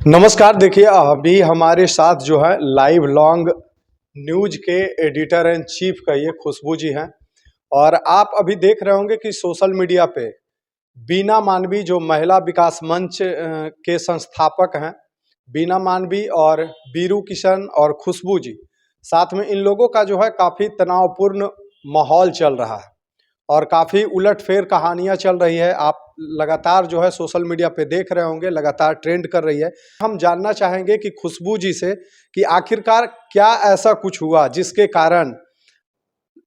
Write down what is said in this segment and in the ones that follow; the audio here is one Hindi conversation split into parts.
नमस्कार। देखिए, अभी हमारे साथ जो है लाइव लॉन्ग न्यूज के एडिटर एंड चीफ कहिए खुशबू जी हैं। और आप अभी देख रहे होंगे कि सोशल मीडिया पे बीना मानवी जो महिला विकास मंच के संस्थापक हैं, बीना मानवी और बीरू किशन और खुशबू जी, साथ में इन लोगों का जो है काफ़ी तनावपूर्ण माहौल चल रहा है और काफ़ी उलटफेर कहानियां चल रही है। आप लगातार जो है सोशल मीडिया पे देख रहे होंगे, लगातार ट्रेंड कर रही है। हम जानना चाहेंगे कि खुशबू जी से कि आखिरकार क्या ऐसा कुछ हुआ जिसके कारण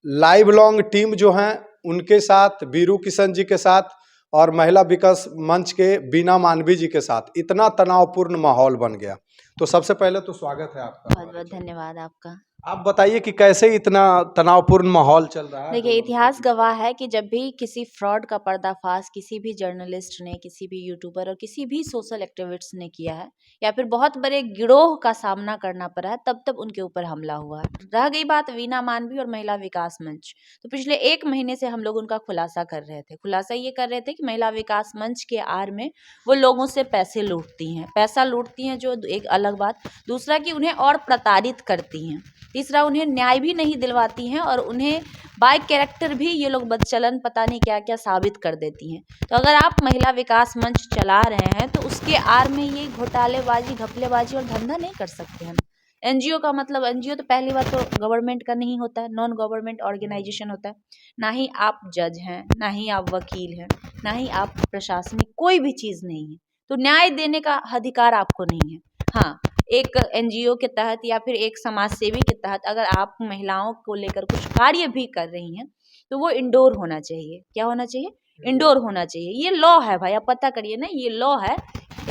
लाइव लॉन्ग टीम जो हैं उनके साथ, बीरू किशन जी के साथ और महिला विकास मंच के बीना मानवी जी के साथ इतना तनावपूर्ण माहौल बन गया। तो सबसे पहले तो स्वागत है आपका। बहुत बहुत धन्यवाद आपका। आप बताइए कि कैसे इतना तनावपूर्ण माहौल चल रहा है। देखिए, इतिहास गवाह है कि जब भी किसी फ्रॉड का पर्दाफाश किसी भी जर्नलिस्ट ने, किसी भी यूट्यूबर और किसी भी सोशल एक्टिविस्ट ने किया है या फिर बहुत बड़े गिरोह का सामना करना पड़ा है, तब तब उनके ऊपर हमला हुआ है। रह गई बात वीना मानवी और महिला विकास मंच, तो पिछले 1 महीने से हम लोग उनका खुलासा कर रहे थे। खुलासा ये कर रहे थे कि महिला विकास मंच के आड़ में वो लोगों से पैसे लूटती हैं, पैसा लूटती हैं, जो एक अलग बात। दूसरा कि उन्हें और प्रताड़ित करती हैं। तीसरा, उन्हें न्याय भी नहीं दिलवाती हैं और उन्हें बाय कैरेक्टर भी ये लोग बदचलन पता नहीं क्या क्या साबित कर देती हैं। तो अगर आप महिला विकास मंच चला रहे हैं तो उसके आड़ में ये घोटालेबाजी, घपलेबाजी और धंधा नहीं कर सकते हैं। एनजीओ का मतलब, एनजीओ तो पहली बात तो गवर्नमेंट का नहीं होता है, नॉन गवर्नमेंट ऑर्गेनाइजेशन होता है। ना ही आप जज हैं, ना ही आप वकील हैं, ना ही आप प्रशासनिक कोई भी चीज़ नहीं है। तो न्याय देने का अधिकार आपको नहीं है। हाँ, एक एनजीओ के तहत या फिर एक समाज सेवी के तहत अगर आप महिलाओं को लेकर कुछ कार्य भी कर रही हैं तो वो इंडोर होना चाहिए। क्या होना चाहिए? इंडोर होना चाहिए। ये लॉ है भाई, आप पता करिए ना, ये लॉ है।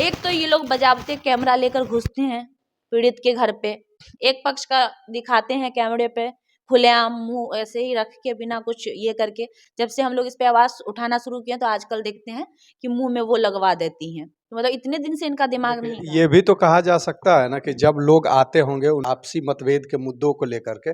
एक तो ये लोग बजाबते कैमरा लेकर घुसते हैं पीड़ित के घर पे, एक पक्ष का दिखाते हैं कैमरे पे खुलेआम मुंह ऐसे ही रख के बिना कुछ ये करके। जब से हम लोग इस पे आवाज उठाना शुरू किए तो आजकल देखते हैं कि मुंह में वो लगवा देती हैं। तो मतलब इतने दिन से इनका दिमाग नहीं था। ये भी तो कहा जा सकता है ना कि जब लोग आते होंगे उन आपसी मतभेद के मुद्दों को लेकर के,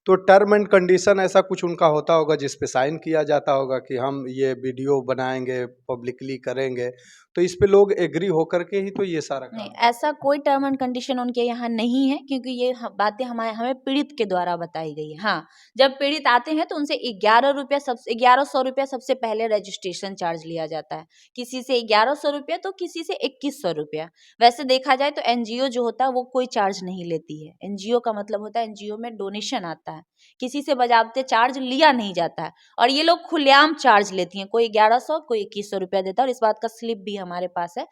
तो टर्म एंड कंडीशन ऐसा कुछ उनका होता होगा जिस पे साइन किया जाता होगा कि हम ये वीडियो बनाएंगे, पब्लिकली करेंगे, तो इस पे लोग एग्री होकर के ही तो ये सारा नहीं, काम। ऐसा कोई टर्म एंड कंडीशन उनके यहाँ नहीं है, क्योंकि ये बातें हमें पीड़ित के द्वारा बताई गई है। हाँ, जब पीड़ित आते हैं तो उनसे 1100 रुपया सबसे पहले रजिस्ट्रेशन चार्ज लिया जाता है। किसी से 1100 रुपया तो किसी से 2100 रुपया। वैसे देखा जाए तो एनजीओ जो होता है वो कोई चार्ज नहीं लेती है। एनजीओ का मतलब होता है, एनजीओ में डोनेशन आता है, किसी से बजाबते चार्ज लिया नहीं जाता है। और ये लोग खुलेआम चार्ज लेती हैं, कोई 1100 कोई 2100 रुपया देता है। और इस बात का स्लिप भी हमारे पास है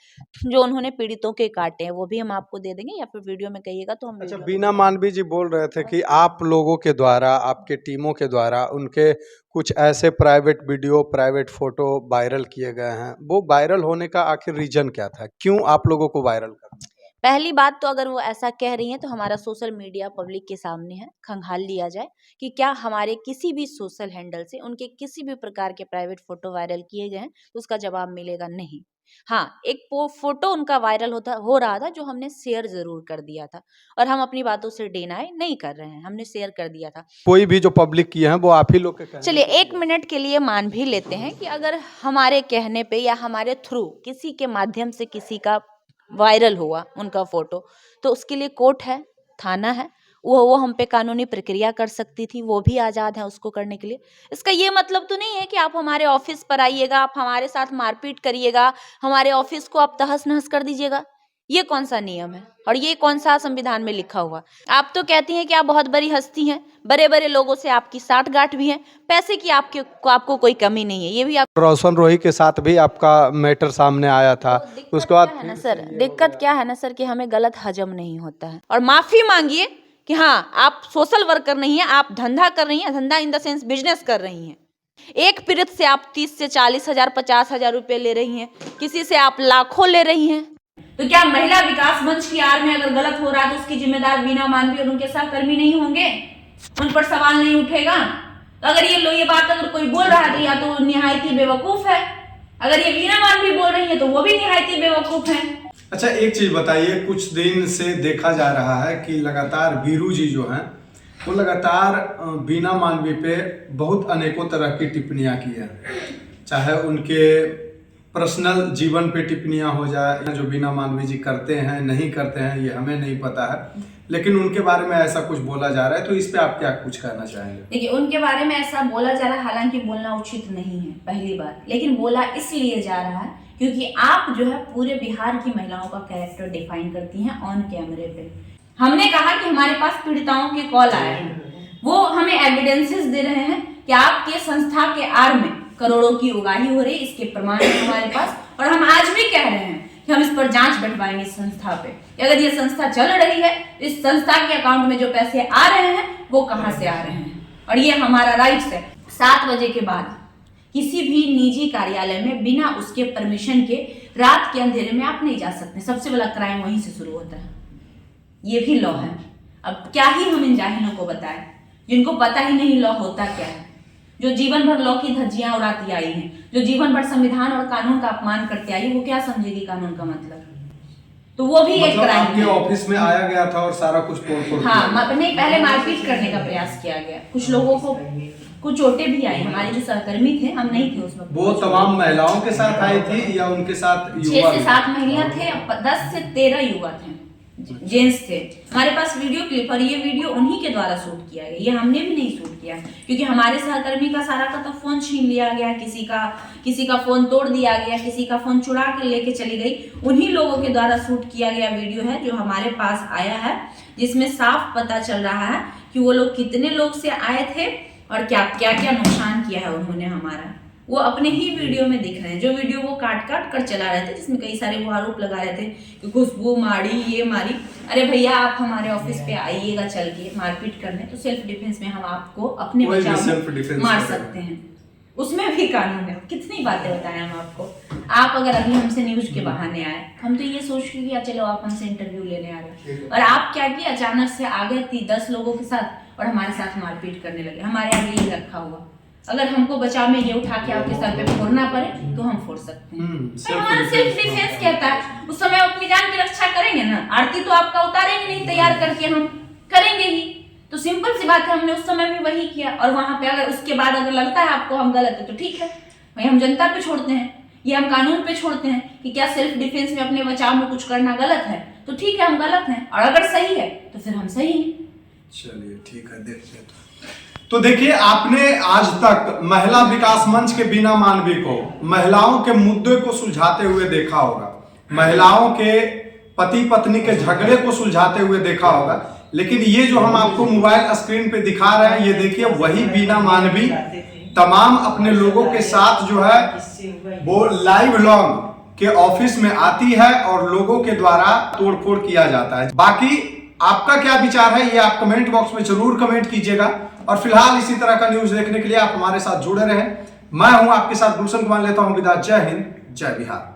जो उन्होंने पीड़ितों के काटे हैं, वो भी हम आपको दे देंगे, या फिर वीडियो में कहिएगा तो हम अच्छा, वीडियो बीना मानवी जी बोल रहे थे कि आप लोगों के द्वारा, आपके टीमों के द्वारा उनके कुछ ऐसे private video, private photo viral किए गए हैं। वो वायरल होने का आखिर रीजन क्या था? क्यों आप लोगों को वायरल करना? पहली बात तो अगर वो ऐसा कह रही हैं तो हमारा सोशल मीडिया पब्लिक के सामने है, खंगाल लिया जाए कि क्या हमारे किसी भी सोशल हैंडल से उनके किसी भी प्रकार के प्राइवेट फोटो वायरल किए गए हैं, तो उसका जवाब मिलेगा नहीं। हाँ, एक फोटो उनका वायरल हो रहा था जो हमने शेयर जरूर कर दिया था, और हम अपनी बातों से डिनाई नहीं कर रहे हैं, हमने शेयर कर दिया था। कोई भी जो पब्लिक किए हैं वो आप ही लोग के कहने चलिए पे 1 मिनट के लिए मान भी लेते हैं कि अगर हमारे कहने पे या हमारे थ्रू किसी के माध्यम से किसी का वायरल हुआ उनका फोटो, तो उसके लिए कोर्ट है, थाना है, वो हम पे कानूनी प्रक्रिया कर सकती थी, वो भी आज़ाद है उसको करने के लिए। इसका ये मतलब तो नहीं है कि आप हमारे ऑफिस पर आइएगा, आप हमारे साथ मारपीट करिएगा, हमारे ऑफिस को आप तहस नहस कर दीजिएगा। ये कौन सा नियम है और ये कौन सा संविधान में लिखा हुआ? आप तो कहती हैं कि आप बहुत बड़ी हस्ती हैं, बड़े बड़े लोगों से आपकी साठगांठ भी है, पैसे की आपको कोई कमी नहीं है, ये भी आप। रोशन रोही के साथ भी आपका मैटर सामने आया था, तो दिक्कत उसके बाद क्या है ना फिर सर, से ये हो दिक्कत गया। क्या है ना सर कि हमें गलत हजम नहीं होता है। और माफी मांगिए कि हाँ, आप सोशल वर्कर नहीं है, आप धंधा कर रही हैं, धंधा इन द सेंस बिजनेस कर रही हैं। एक पीड़ित से आप 30 से 40 हजार 50 हजार रुपये ले रही हैं, किसी से आप लाखों ले रही हैं। तो क्या महिला विकास मंच की आड़ में अगर गलत हो रहा है तो उसकी जिम्मेदार वीना मानवी और उनके सहकर्मी नहीं होंगे? उन पर सवाल नहीं उठेगा? तो अगर ये बात अगर कोई बोल रहा है तो या तो निहायती बेवकूफ है, अगर ये वीना मानवी बोल रही है तो वो भी निहायती बेवकूफ है। अच्छा, एक चीज बताइए, कुछ दिन से देखा जा रहा है कि लगातार बीरू जी जो हैं वो लगातार बीना मानवी पे बहुत अनेकों तरह की टिप्पणियां की हैं, चाहे उनके पर्सनल जीवन पे टिप्पणियां हो जाए, जो बीना मानवी जी करते हैं नहीं करते हैं ये हमें नहीं पता है, लेकिन उनके बारे में ऐसा कुछ बोला जा रहा है, तो इस पे आप क्या कुछ कहना चाहेंगे? देखिए, उनके बारे में ऐसा बोला जा रहा है, हालांकि बोलना उचित नहीं है पहली बात, लेकिन बोला इसलिए जा रहा है क्योंकि आप जो है पूरे बिहार की महिलाओं का कैरेक्टर डिफाइन करती हैं ऑन कैमरे पे। हमने कहा कि हमारे पास पीड़िताओं के कॉल आए हैं, वो हमें एविडेंसेस दे रहे हैं कि आपके संस्था के आड़ में करोड़ों की उगाही हो रही, इसके प्रमाण है हमारे पास, और हम आज भी कह रहे हैं कि हम इस पर जांच बैठवाएंगे इस संस्था पे। अगर ये संस्था चल रही है, इस संस्था के अकाउंट में जो पैसे आ रहे हैं वो कहां से आ रहे हैं, और ये हमारा राइट्स है। 7 बजे के बाद किसी भी निजी कार्यालय में बिना उसके परमिशन के रात के अंधेरे में आप नहीं जा सकते। सबसे बड़ा क्राइम वहीं से शुरू होता है, ये भी लॉ है। अब क्या ही हम इन जाहिलों को बताएं जिनको पता ही नहीं लॉ होता क्या है, जो जीवन भर लॉ की धज्जियां उड़ाती आई हैं, जो जीवन भर संविधान और कानून का अपमान करते आई, वो क्या समझेगी कानून का मतलब? तो वो भी एक क्राइम है। आपके ऑफिस में आया गया था और सारा कुछ तोड़-फोड़ हाँ, नहीं, पहले मारपीट करने का प्रयास किया गया, कुछ लोगों को कुछ चोटें भी आई। हमारे जो सहकर्मी थे, हम नहीं थे उसमें। वो तमाम महिलाओं के साथ आई थी या उनके साथ 6 से 7 महिला थे, 10 से 13 युवा थे, जेंट्स थे। हमारे पास वीडियो क्लिप, और ये वीडियो उन्हीं के द्वारा शूट किया गया, ये हमने भी नहीं शूट किया, क्योंकि हमारे सहकर्मी का सारा का तो फोन छीन लिया गया, किसी का फोन तोड़ दिया गया, किसी का फोन चुरा कर लेके चली गई। उन्हीं लोगों के द्वारा शूट किया गया वीडियो है जो हमारे पास आया है, जिसमें साफ पता चल रहा है कि वो लोग कितने लोग से आए थे और क्या क्या नुकसान किया है उन्होंने हमारा। वो अपने ही वीडियो में दिख रहे हैं, जो वीडियो वो काट कर चला रहे थे, जिसमें कई सारे वो आरोप लगा रहे थे कि खुशबू मारी, ये मारी। अरे भैया, आप हमारे ऑफिस पे आइएगा चल के मारपीट करने, तो सेल्फ डिफेंस में हम आपको अपने बचाव में मार सकते हैं, उसमें भी कानून है। कितनी बातें बताएं हम आपको। आप अगर अभी हमसे न्यूज के बहाने आए, हम तो ये सोच के किया चलो आप हमसे इंटरव्यू लेने आ रहे हैं, और आप क्या किया, अचानक से आ गए 10 लोगों के साथ और हमारे साथ मारपीट करने लगे। हमारे आगे ये रखा हुआ, अगर हमको बचाव में ये उठा के आपके सर पे फोड़ना पड़े तो हम फोड़ सकते हैं। हमारा सेल्फ डिफेंस कहता है, उस समय अपनी जान की रक्षा करेंगे ना, आरती तो आपका उतारेंगे नहीं तैयार करके, हम करेंगे ही। तो सिंपल सी बात है, हमने उस समय भी वही किया, और वहां पे अगर उसके बाद अगर लगता है आपको हम गलत है तो ठीक है भाई, हम जनता पे छोड़ते हैं, ये हम कानून पे छोड़ते हैं कि क्या सेल्फ डिफेंस में अपने बचाव में कुछ करना गलत है, तो ठीक है हम गलत हैं, और अगर सही है तो फिर हम सही हैं। चलिए ठीक है, देखते हैं। तो देखिए, आपने आज तक महिला विकास मंच के बीना मानवी को महिलाओं के मुद्दे को सुलझाते हुए देखा होगा, महिलाओं के पति पत्नी के झगड़े को सुलझाते हुए देखा होगा, लेकिन ये जो हम आपको मोबाइल स्क्रीन पे दिखा रहे हैं, ये देखिए वही बीना मानवी तमाम अपने लोगों के साथ जो है वो लाइव लॉन्ग के ऑफिस में आती है और लोगों के द्वारा तोड़फोड़ किया जाता है। बाकी आपका क्या विचार है, ये आप कमेंट बॉक्स में जरूर कमेंट कीजिएगा, और फिलहाल इसी तरह का न्यूज देखने के लिए आप हमारे साथ जुड़े रहें। मैं हूं आपके साथ गुलशन कुमार, लेता हूं विदा। जय हिंद, जय बिहार।